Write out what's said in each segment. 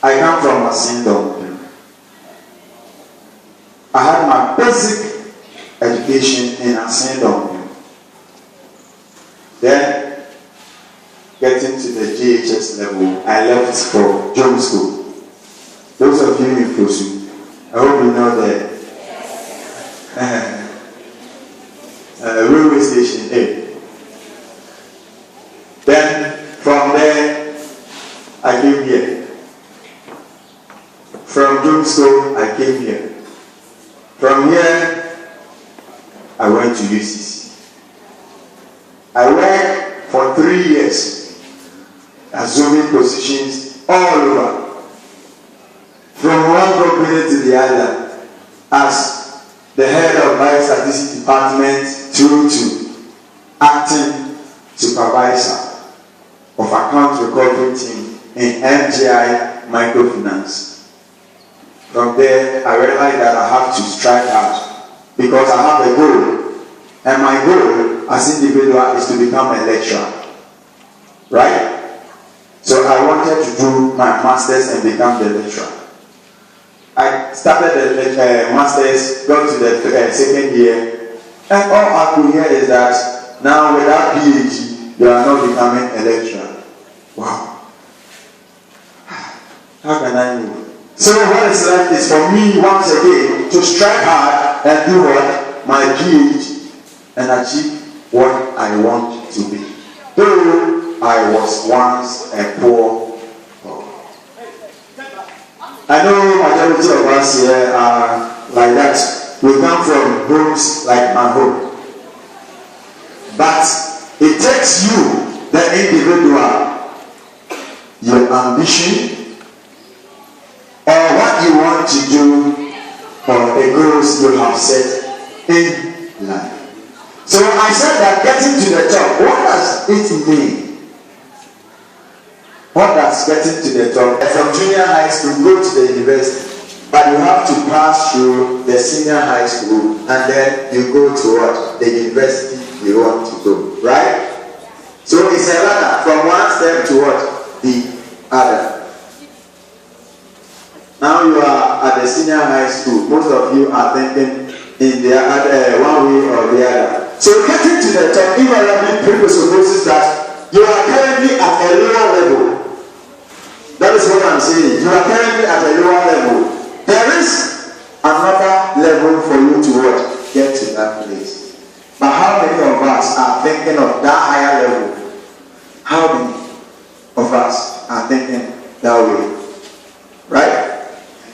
I come from Assin. I had my basic education in Assin. Then, getting to the GHS level, I left for John School. Those of you in Fosu, I hope you know the railway station A. Then, from there, I came here. From John School, I came here. From here, I went to UCC. I worked for 3 years, assuming positions all over, from one company to the other, as the head of biostatistics department through to acting supervisor of account recovery team in MGI Microfinance. From there, I realized that I have to strike out because I have a goal, and my goal as individual is to become a lecturer, right? So I wanted to do my masters and become the lecturer. I started the masters, got to the second year, and all I could hear is that now without PhD, you are not becoming a lecturer. Wow. How can I know? So what is left is for me once again to strike hard and do what? My PhD and achieve what I want to be. Though I was once a poor boy. I know majority of us here are like that. We come from homes like my home. But it takes you, the individual, your ambition, or what you want to do, or the goals you have set in life. So I said that getting to the top, what does it mean? What does getting to the top? From junior high school, go to the university, but you have to pass through the senior high school, and then you go to what? The university you want to go, right? So it's a ladder from one step to what? The other. Now you are at the senior high school. Most of you are thinking in the other one way or the other. So getting to the top invariably presupposes that you are currently at a lower level. That is what I'm saying. You are currently at a lower level. There is another level for you to what? Get to that place. But how many of us are thinking of that higher level? How many of us are thinking that way? Right?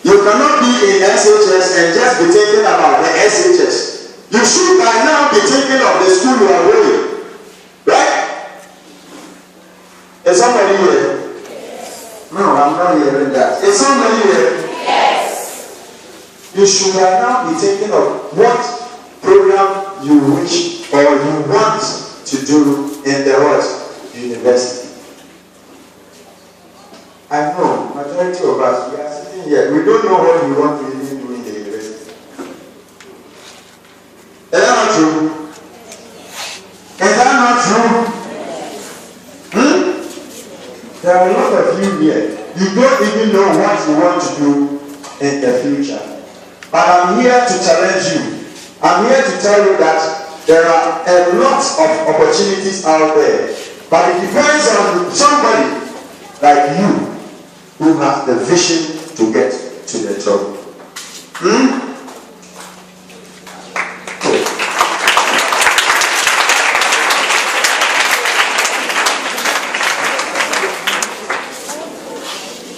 You cannot be in SHS and just be thinking about the SHS. You should by now be thinking of the school you are going. Right? Is somebody here? Yes. No, I'm not hearing that. Is somebody here? Yes. You should by now be thinking of what program you wish or you want to do in the what? University. I know, majority of us, we are sitting here, we don't know what we want to really do in the university. Is that not true? Is that not true? There are a lot of you here. You don't even know what you want to do in the future. But I'm here to challenge you. I'm here to tell you that there are a lot of opportunities out there. But it depends on somebody like you who has the vision to get to the top.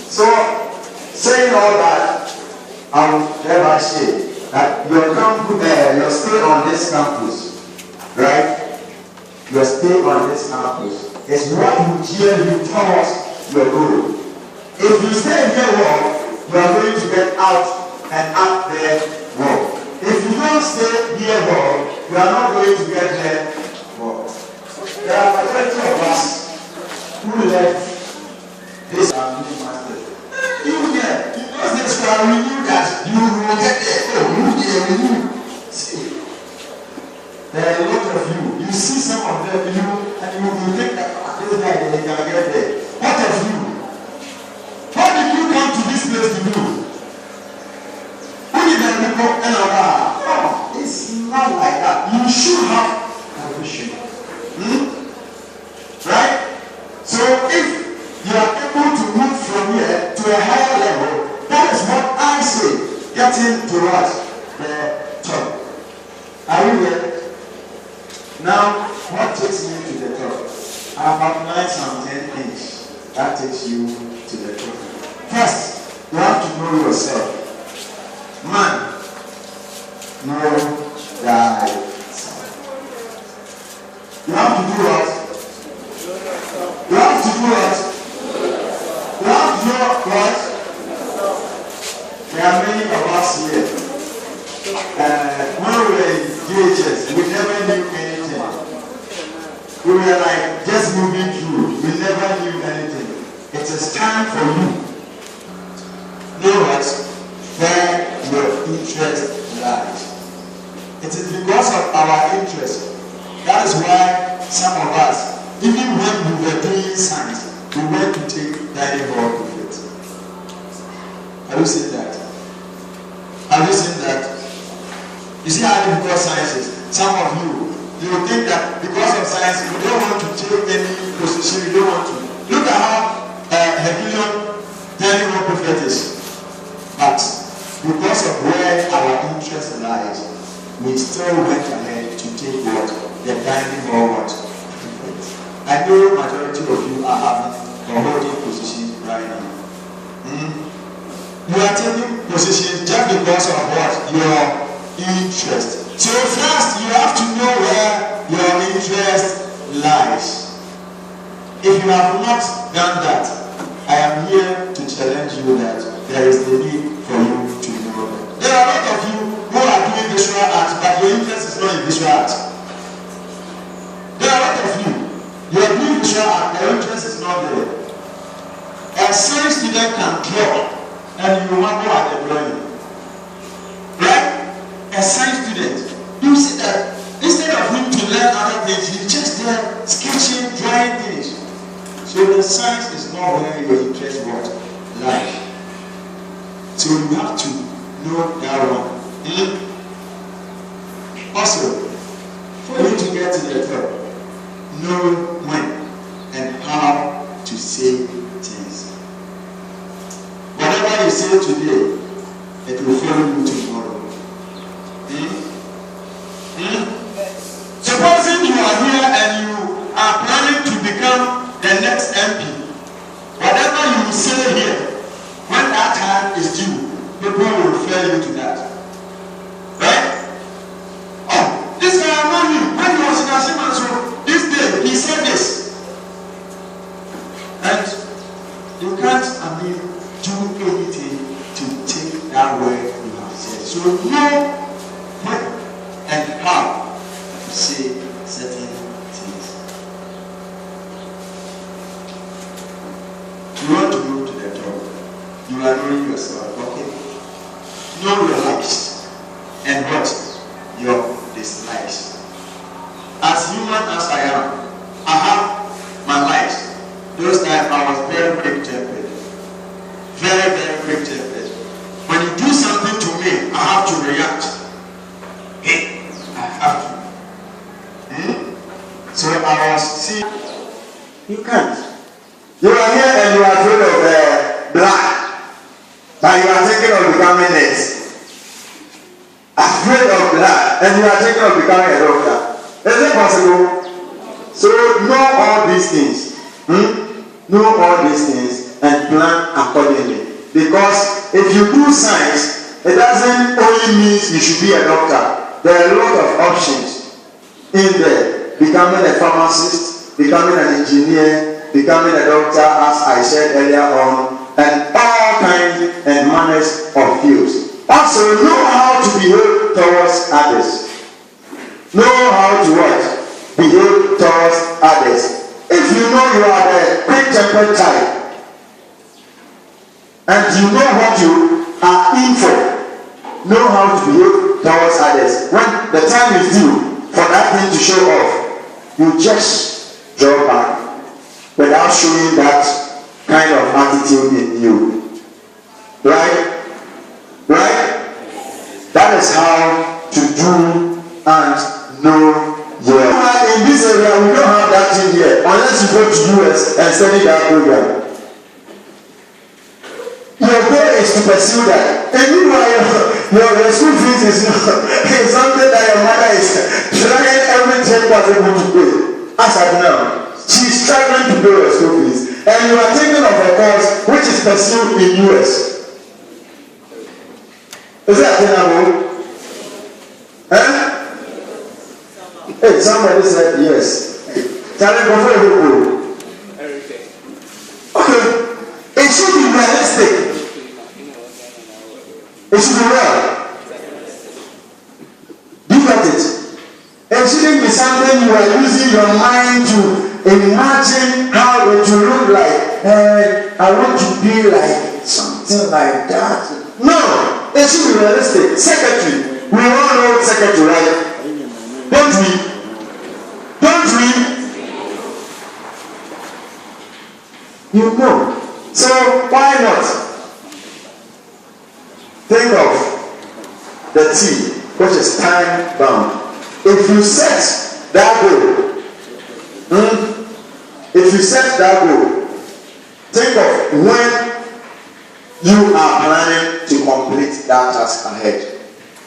So, saying all that, I will thereby say that your campus, your stay on this campus, right? Your stay on this campus is what will gear you towards your goal. If you stay here long, you are going to get out and up there long. If you don't stay here long, you are not going to get there long. There are plenty of us who left this master. You here, you know this one, we knew that you will get there. Oh, you here, we knew. See, there are a lot of you. You see some of them, and you think that this guy, they can get there. What of you? How did you come to supposed to do. No, it's not like that. You should have a vision. Right? So if you are able to move from here to a higher level, that is what I say. Getting to what? The top. Are you there? Now, what takes me to the top? I have outlined some 10 things that takes you to the top. First, you have to know yourself. Man, know thyself. You have to do what? You have to do what? You have to know what? There are many of us here. When we were in DHS, we never knew anything. We were like just moving through. We never knew anything. It is time for you. Know what? Where your interest lies. It is because of our interest. That is why some of us, even when we were doing science, we went to take dining hall with it. Have you seen that? Have you seen that? You see how difficult science is? Some of you will think that because of science, you don't want to take any position, you don't want to. Look at how Herculean dining hall prophet is. But because of where our interest lies, we still went ahead to take what? The dining hall what? I know majority of you are having or holding positions right now. You are taking positions just because of what? Your interest. So first you have to know where your interest lies. If you have not done that, I am here to challenge you that there is the need for you to know that. There are a lot of you who are doing visual art, but your interest is not in visual art. There are a lot of you are doing visual art, your interest is not there. A science student can draw, and you want to at the drawing. Right? A science student, you see that instead of him to learn other things, he's just there sketching, drawing things. So the science is not where your interest lies. So you have to know that one. Also, for you to get to the top, know when and how to say things. Whatever you say today, it will follow you tomorrow. Supposing you are here and you are planning to become the next MP, whatever you say here, when that time is due, people will refer you to that. Right? Oh, this guy I know him. When he was in Assin, Manso, this day, he said this. And you can't, do anything to take that word you have said. So know when and how to say certain things. You want to go to the top. You are knowing yourself, okay? Know your likes and what? Your dislikes. As human as I am, I have my likes. Those times I was very quick-tempered. Very, very quick-tempered. When you do something to me, I have to react. Hey, I have to. So I was seeing. You can't. You are here and you are afraid of black, but you are thinking of becoming this. Afraid of black, and you are thinking of becoming a doctor. Is it possible? So know all these things. Know all these things and plan accordingly. Because if you do science, it doesn't only mean you should be a doctor. There are a lot of options in there. Becoming a pharmacist, becoming an engineer, becoming a doctor, as I said earlier on, and all kinds and manners of fields. Also, know how to behave towards others. Know how to what? Behave towards others. If you know you are the quick-tempered type, and you know what you are in for, know how to behave towards others. When the time is due for that thing to show off, you just draw back without showing that kind of attitude in you. Right? Right? That is how to do and know your. In this area, we don't have that thing here unless you go to US and study that program. Your goal is to pursue that. And meanwhile, your school fees is something that your mother is trying everything possible to pay. As of now, she's struggling to pay your school fees. And you are thinking of a course which is pursued in US. Is that attainable? Huh? Hey, somebody said yes. Charlie, before you go. Okay. It should be realistic. It should be real. Do you get it? It shouldn't be something you are using your mind to imagine how it will look like. I want to be like something like that. No, it should be realistic. Secretary, we all know secretary, right? Don't we? Don't we? You know. So why not think of the T, which is time bound? If you set that goal, think of when you are planning to complete that task ahead.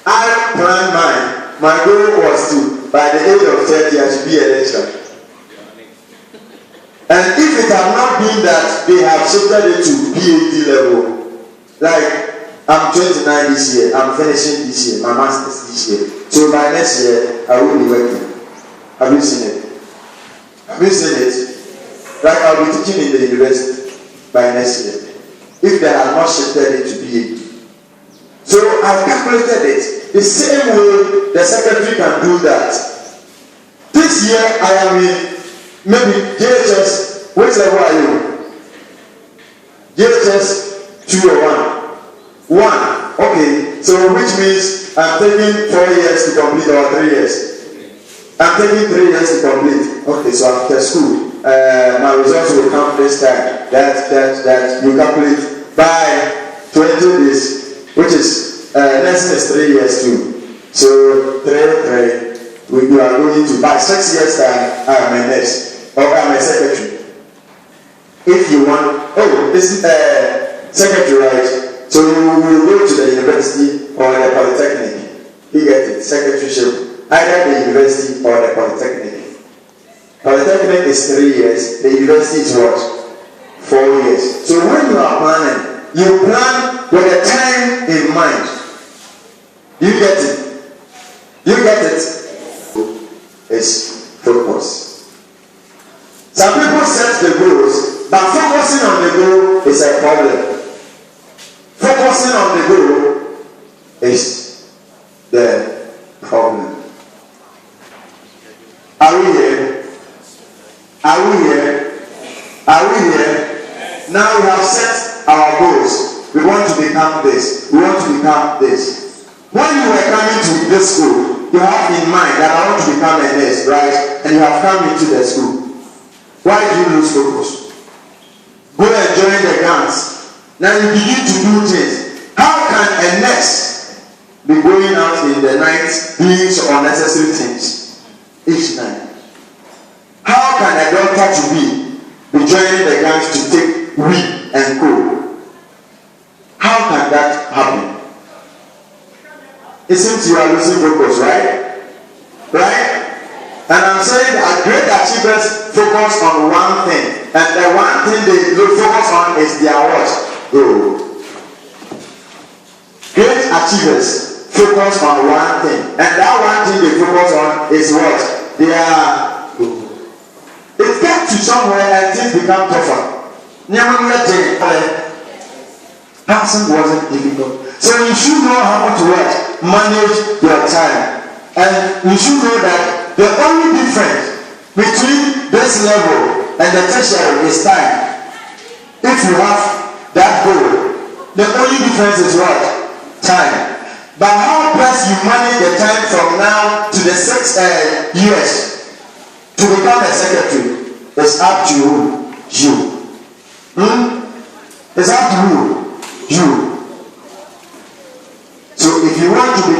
I planned mine. My goal was to, by the age of 30, I should be a lecturer. And if it had not been that they have shifted it to PhD level, like I'm 29 this year, I'm finishing this year, my master's this year. So by next year, I will be working. Have you seen it? Have you seen it? Like I'll be teaching in the university by next year. If they have not shifted it to PhD. So I calculated it. The same way the secretary can do that. This year I am in maybe JHS. Which level are you? JHS 2 or 1? 1. Okay. So which means I'm taking 4 years to complete or 3 years. I'm taking 3 years to complete. Okay. So after school, my results will come this time. That you calculate by 20 days, which is lesson is 3 years too. So 3. We are going to by 6 years time. I am a nurse or I am a secretary. If you want, this is secretary, right? So you will go to the university or the polytechnic. You get it, secretaryship, either the university or the polytechnic. Polytechnic is 3 years. The university is what? 4 years. So when you are planning, you plan with a time in mind. You get it? You get it? It's focus. Some people set the goals, but focusing on the goal is a problem. Focusing on the goal is the problem. Are we here? Are we here? Are we here? Now we have set our goals. We want to become this. We want to become this. When you were coming to this school, you have in mind that I want to become a nurse, right? And you have come into the school. Why do you lose focus? Go and join the gangs. Now you begin to do things. How can a nurse be going out in the night doing unnecessary things each night? How can a doctor to be joining the gangs to take weed and co? How can that happen? It seems you are losing focus, right? Right? And I'm saying that great achievers focus on one thing. And the one thing they focus on is their what? Goal. Great achievers focus on one thing. And that one thing they focus on is what? Their goal. It gets to somewhere and things become tougher. Passing wasn't difficult. So you should know how to manage your time. And you should know that the only difference between this level and the tertiary is time. If you have that goal, the only difference is what? Time. But how best you manage the time from now to the 6 years to become a secretary is up to you. It's up to you.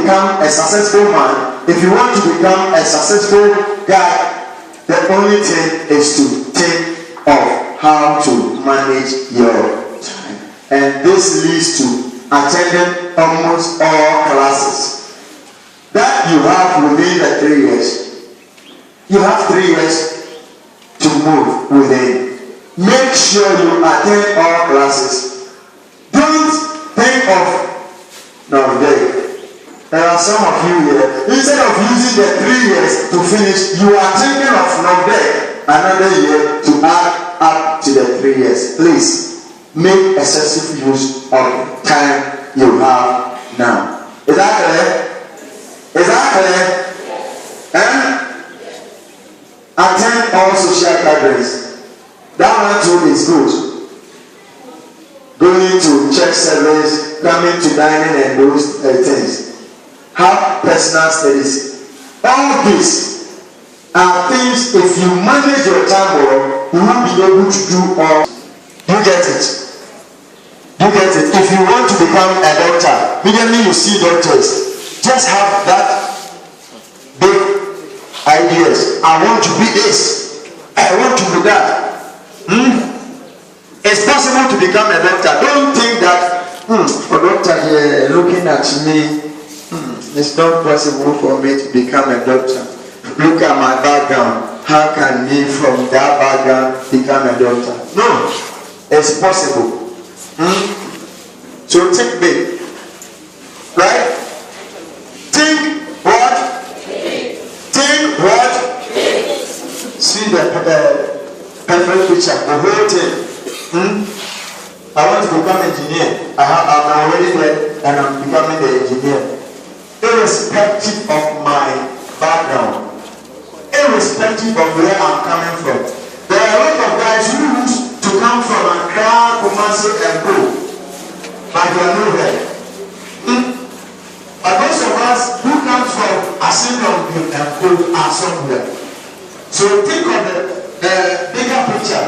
become a successful man, if you want to become a successful guy, the only thing is to think of how to manage your time. And this leads to attending almost all classes that you have within the 3 years. You have 3 years to move within. Make sure you attend all classes. Don't think of there are some of you here. Instead of using the 3 years to finish, you are thinking of another year to add up to the 3 years. Please make excessive use of the time you have now. Is that clear? Is that clear? And attend all social gatherings. That one too is good. Going to church service, coming to dining and those things. Have personal studies. All these are things, if you manage your time well, you will be able to do all. You get it? You get it? If you want to become a doctor, immediately you see doctors, just have that big ideas. I want to be this. I want to be that. It's possible to become a doctor. Don't think that for doctor here looking at me, it's not possible for me to become a doctor. Look at my background. How can me from that background become a doctor? No, it's possible. So think big, right? Think what? Think what? See the perfect picture, the whole thing. I want to become an engineer. I'm already there and I'm becoming the engineer. Irrespective of my background, irrespective of where I'm coming from. There are a lot of guys who used to come from Accra, Manso and go, but they are nowhere. But most of us who come from Assin and go are somewhere. So think of the bigger picture.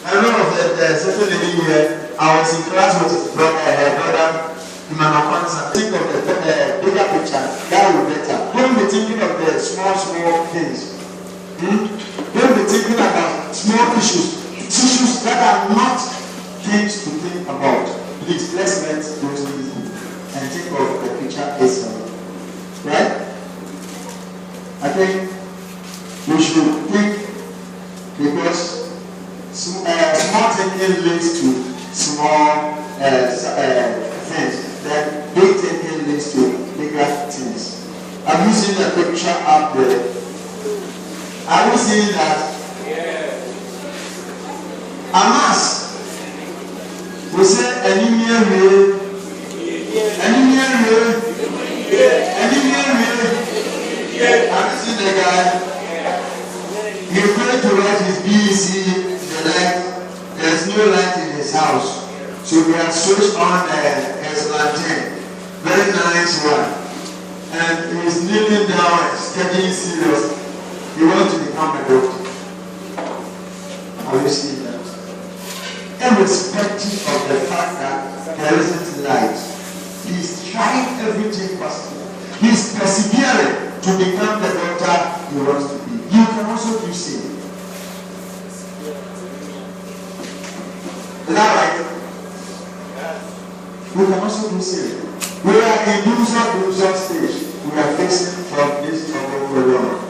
I don't know if there's certain lady here. I was in class with her brother, Imanapansa. Think of the bigger picture. That will be better. Don't be thinking of the small things. Don't be thinking about small issues that are not things to think about. Please, let's let those things and think of the picture itself. Right? I think we should think, because small thinking leads to small things. Then big thinking leads to bigger things. Have you seen the picture up there? Are you seeing that? Yeah. Amas, we say anemia real. Have you seen the guy? He prayed to write his BEC. There's no light in his house, so we have switched on his lantern. Very nice one, and he's kneeling down and studying serious. He wants to become a doctor. Have you seen that? Irrespective of the fact that there isn't light, he's trying everything possible. He's persevering to become the doctor he wants to be. You can also do same. Is that right? We can also do same. We are in loser stage. We are facing from this trouble for long.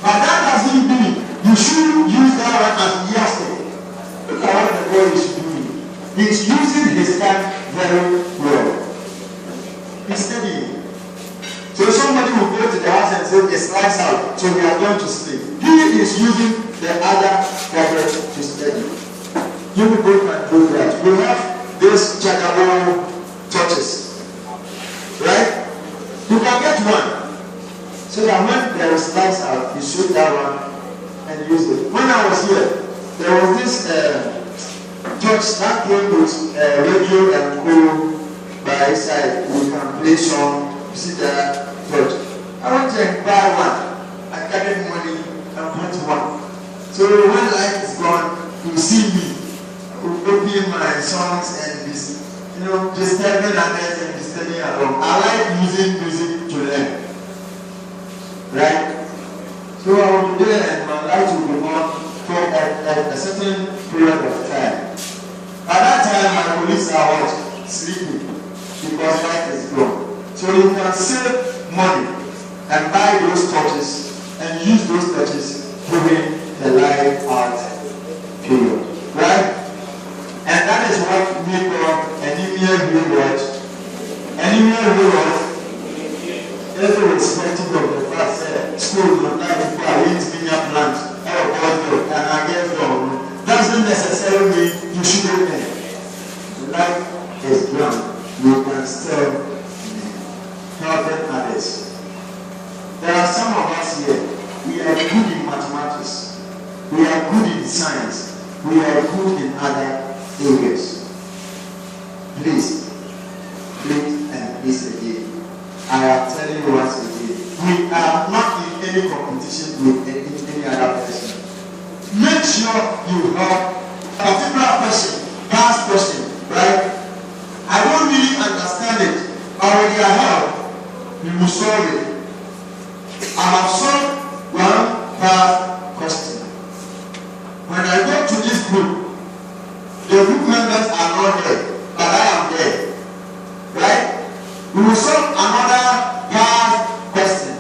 But that doesn't mean you should use that one as yardstick. Look at what the boy is doing. He's using his time very well. He's studying. So somebody will go to the house and say, it's lights out, so we are going to sleep. He is using the other pocket to study. You people can do that. We have these Chakabo torches, right? You can get one, so that when there is lights out, you shoot that one and use it. When I was here, there was this torch that came with radio and cool by its side. You can play song. You see that torch. I went to buy one. I carried money and bought one. So when light is gone, you see me. Opening my songs and this, disturbing others and disturbing along. I like using music right? So I will be there and my light will be on for a certain period of time. At that time, my police are what? Sleeping because light is gone. So you can save money and buy those torches and use those torches during the light out period, right? And that is what we call anemia reward. Anemia reward, irrespective of the fact that school not like people are into being a plant or and against them, doesn't necessarily mean you shouldn't end. Life is young, you can still help others. There are some of us here, we are good in mathematics, we are good in science, we are good in other areas. Please and please again. I am telling you once again, we are not in any competition with any other person. Make sure you have a particular question, past question, right? I don't really understand it. Already I have. We will solve it. I have solved one past question. When I go to this group, the group members are not there, but I am there. Right? We will solve another past question.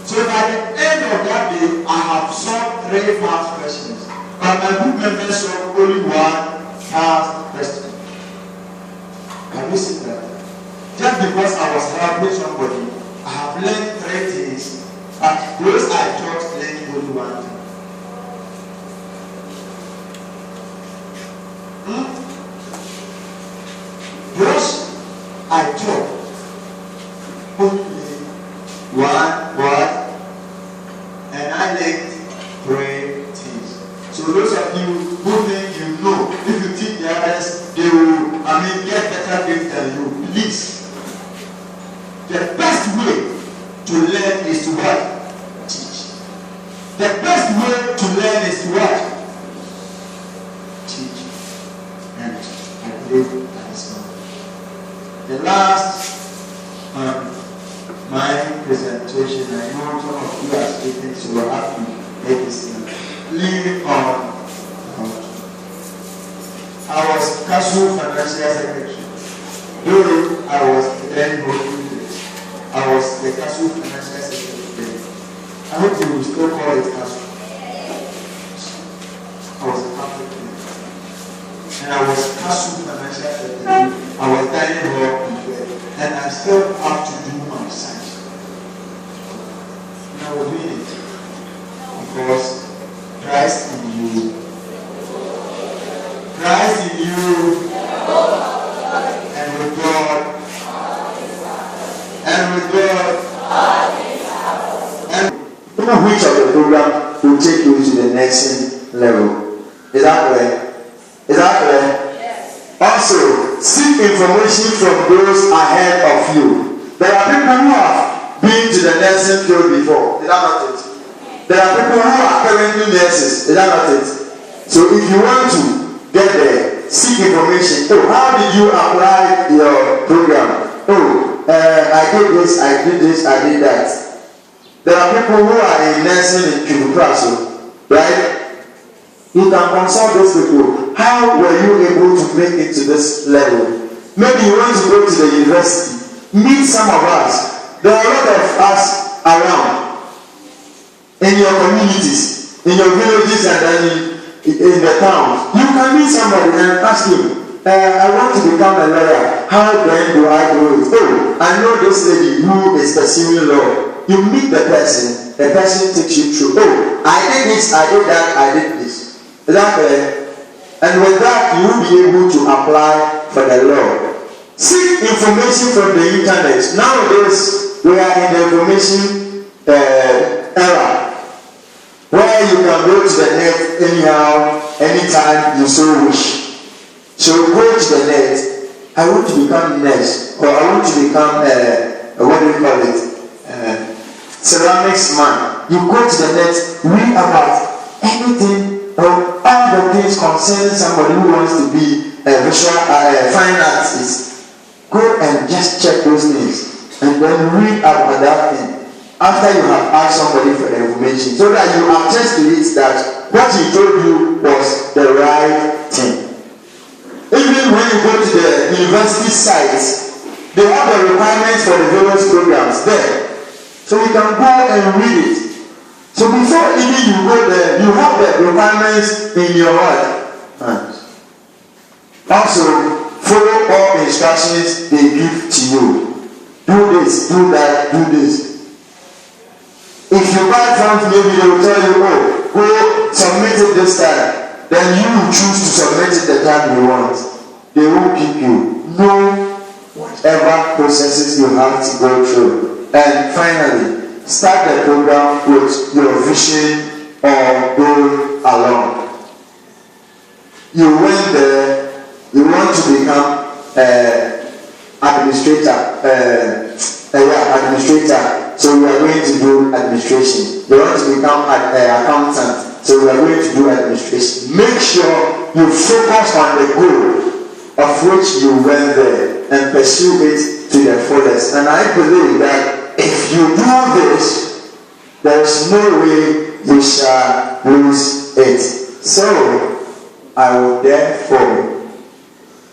So by the end of that day, I have solved 3 past questions. But my group members solved only 1 past question. Can you see that? Just because I was helping somebody, I have learned 3 things. But those I taught learned only 1 thing. Those I taught only 1 word, and I learned 3 things. So those of you who think you know, if you teach the others, they will, get better things than you. Please, the best way to learn is to what? Teach. The best way to learn is to what? Teach. And I believe that is not. The last my presentation, I know some of you are speaking, so we'll have to make this lean on. I was Castle Financial Secretary. Though I was then working place, I was the Castle Financial Secretary. I hope you will still call it Castle. I was a public man. And I was Castle Financial Secretary. I was dining hall in bed. And I still have to do my science. And I was doing it because Christ in you. Christ in you. And with God. And with God. And you know which of the program will take you to the next level. Is that right? Is that right? Yes. Also, seek information from those ahead of you. There are people who have been to the nursing field before. Is that not it? There are people who are currently nurses. Is that not it? So if you want to get there, seek information. Oh, how did you apply your program? Oh, I did this, I did this, I did that. There are people who are in nursing in Kibupraso, right? You can consult those people. How were you able to make it to this level? Maybe you want to go to the university. Meet some of us. There are a lot of us around. In your communities, in your villages, and then in the town. You can meet somebody and ask him, I want to become a lawyer. How then do I do it? Oh, I know this lady who is pursuing law. You meet the person takes you through. Oh, I did this, I did that, I did this. Is that fair? And with that, you will be able to apply for the law. Seek information from the internet. Nowadays, we are in the information era, where you can go to the net anyhow, anytime you so wish. So go to the net. I want to become a nurse, or I want to become what do you call it? Ceramics man. You go to the net, read about anything or all the things concerning somebody who wants to be a visual fine artist. Go and just check those things and then read about that thing. after you have asked somebody for the information, so that you attest to it that what he told you was the right thing. Even when you go to the university sites, they have the requirements for the various programs there. So you can go and read it. So before even you go there, you have the requirements in your hands. Also, follow all the instructions they give to you. Do this, do that, do this. If you buy something, maybe they will tell you, oh, go submit it this time. Then you will choose to submit it the time you want. They won't keep you. Know whatever processes you have to go through. And finally, start the program with your vision or goal along. You went there, you want to become administrator. So we are going to do administration. You want to become an accountant. So we are going to do administration. Make sure you focus on the goal of which you went there and pursue it to the fullest. And I believe that if you do this, there is no way you shall lose it. So I will therefore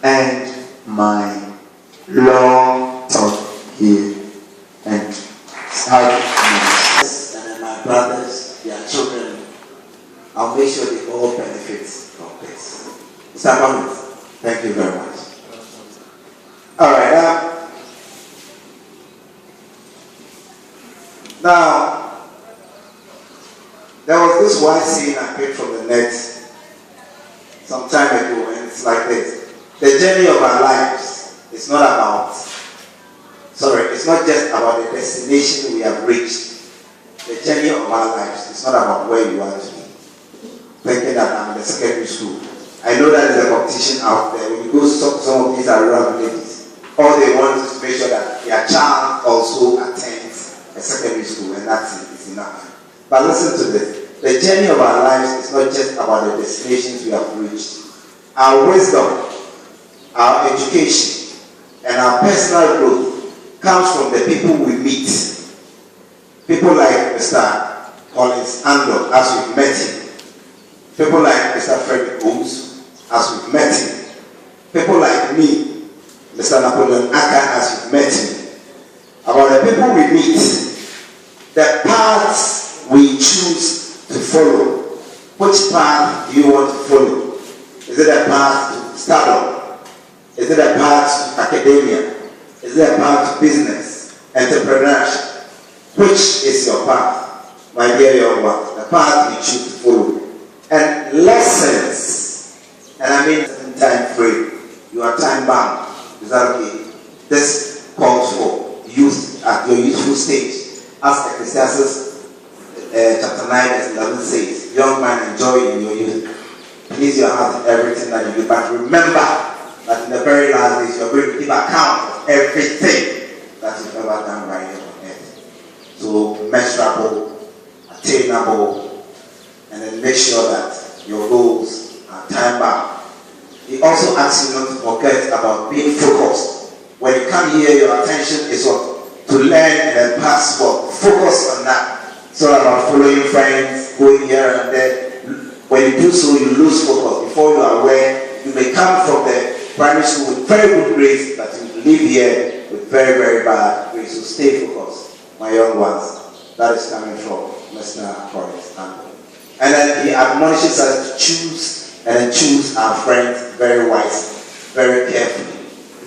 end my long talk here and have and then my brothers, their children, I'll make sure they all benefit from this. Mr. Cummins, thank you very much. All right. Now, there was this one scene I picked from the net some time ago, and it's like this. The journey of our lives is not it's not just about the destination we have reached. The journey of our lives is not about where you are today. Thinking that I'm in the secondary school. I know that there's a competition out there. When you go to some of these rural villages, all they want is to make sure that their child also attends a secondary school, and that's it. It's enough. But listen to this. The journey of our lives is not just about the destinations we have reached. Our wisdom, our education, and our personal growth comes from the people we meet. People like Mr. Collins Andor, as we've met him. People like Mr. Frederick Holmes, as we've met him. People like me, Mr. Napoleon Aka, as we've met him. About the people we meet, the paths we choose to follow. Which path do you want to follow? Is it a path to stardom? Is it a path to academia? Is it a path to business, entrepreneurship? Which is your path, my dear young ones? The path you choose to follow. And lessons, and I mean time frame. You are time bound. Is that okay? This calls for youth at your youthful stage. As Ecclesiastes chapter 9 verse 11 says, young man, enjoy in your youth. Please your heart in everything that you do. But remember that in the very last days, you are going to give account of everything that you've ever done right here on earth. So measurable, attainable, and then make sure that your goals are time bound. He also asks you not to forget about being focused. When you come here, your attention is what? To learn and then pass what? Focus on that. It's not about following friends, going here and there. When you do so, you lose focus. Before you are aware, you may come from the primary school with very good grades, but you leave here with very, very bad grades. So stay focused, my young ones. That is coming from Mr. Collins Andor. And then he admonishes us to choose, and then choose our friends very wisely, very carefully.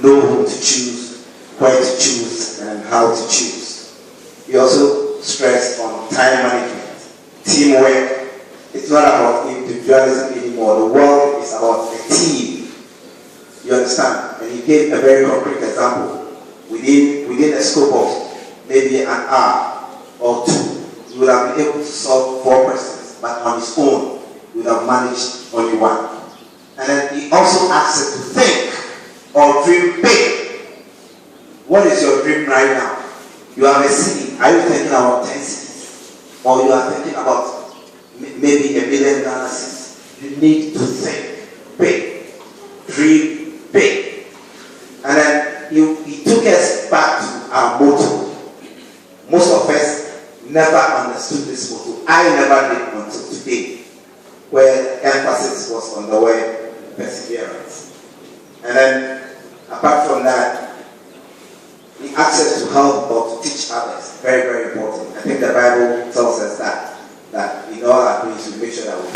Know who to choose, where to choose, and how to choose. He also stressed on time management, teamwork. It's not about individualism anymore. The world is about a team. You understand? And he gave a very concrete example. Within a scope of maybe an hour or two, he would have been able to solve 4 questions, but on his own, he would have managed only 1. And then he also asked us to think or dream big. What is your dream right now? You have a city. Are you thinking about 10 cities? Or you are thinking about maybe $1 million cities? You need to think big. Dream big. And then he took us back to our motto. Most of us never understood this motto. I never did until today, where emphasis was on the word perseverance. And then, apart from that, the access to help or to teach others, very, very important. I think the Bible tells us that in all our ways we make sure that we